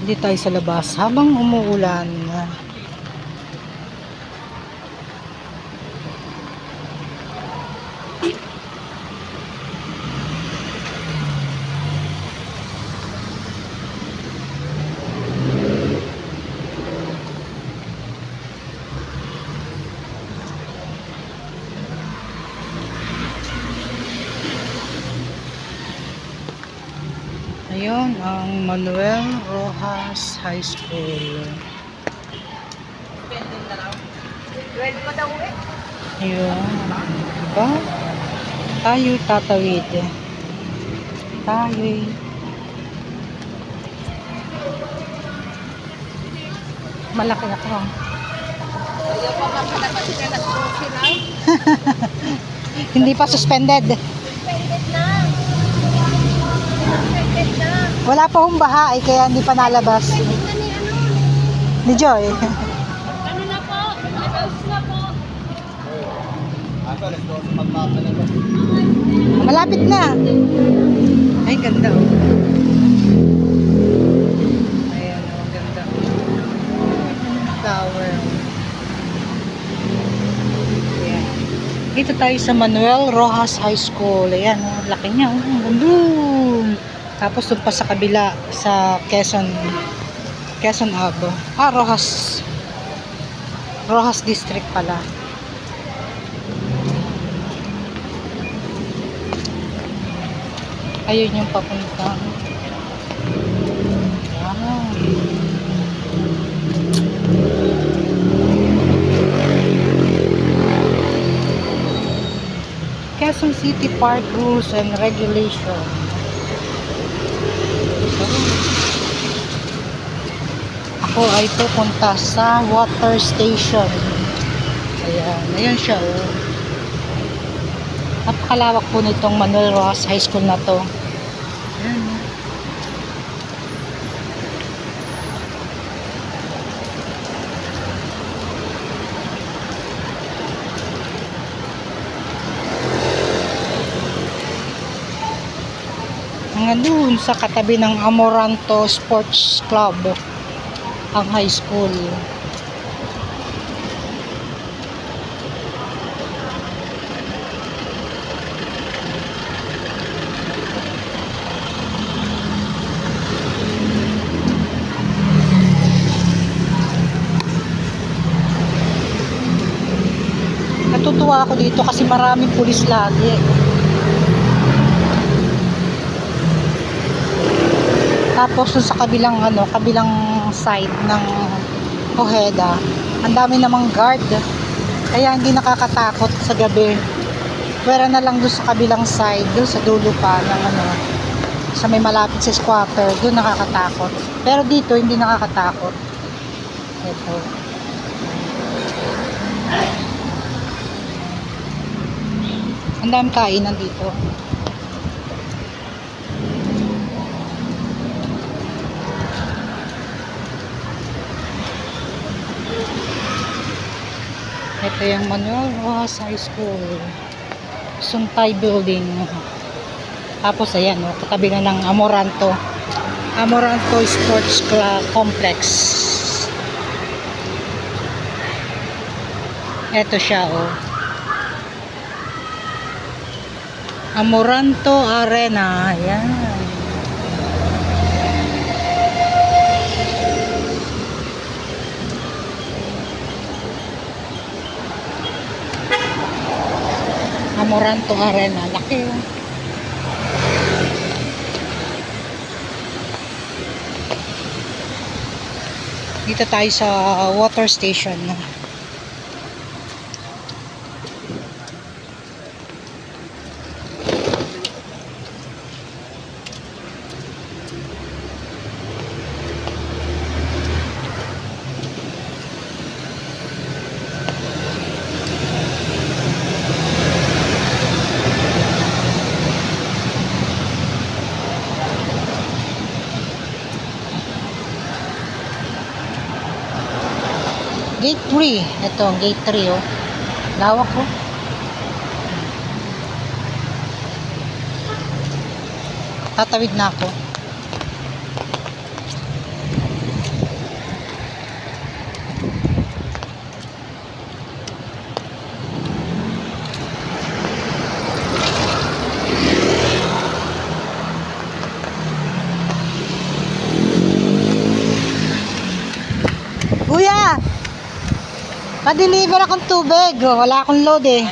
Hindi tayo sa labas habang umuulan. Ayun ang Manuel Rojas High School. 12 pa daw eh. Ayun. Diba? Tayo tatawid. Tayo. Malaki ako. Ayaw pa mapalabas ka na susi na. Hindi pa suspended. Suspended na. Suspended na. Wala pa hong baha eh, kaya hindi pa nalabas. Suspended na ni ano. Ni Joy. Ano na po? Nag-house na po. Malapit na. Ay, ganda oh. Ayan oh, ganda. Tower. Ayan. Dito tayo sa Manuel Rojas High School. Ayan oh, laki niya oh. Gandun. Tapos doon pa sa kabila sa Quezon Abo. Rojas District pala. Ayun yung papunta. Wow. Quezon City Park Rules and Regulation. Ako ay pupunta sa water station. Ayan siya oh. Napakalawak po nitong Manuel Rojas High School na to. Ayan. Hanggang doon sa katabi ng Amoranto Sports Club ang high school. Natutuwa ako dito kasi maraming pulis lagi. Tapos sa kabilang side ng Ojeda, ang dami namang guard. Kaya hindi nakakatakot sa gabi. Pwera na lang doon sa kabilang side, doon sa dulo pa ng sa may malapit sa squatter, doon nakakatakot. Pero dito hindi nakakatakot. Ito. Ang dami kainan dito. Ito yung Manuel Rojas High School. Suntay Building. Tapos ayan oh, katabi na ng Amoranto Sports Club Complex. Ito siya oh. Amoranto Arena. Ayan. Amoranto Arena. Laki oh. Dito tayo sa water station. Gate 3. Ito, gate 3 oh. Lawak oh. Tatawid na ako. Kuya! Pa-deliver akong tubig. Oh, wala akong load eh.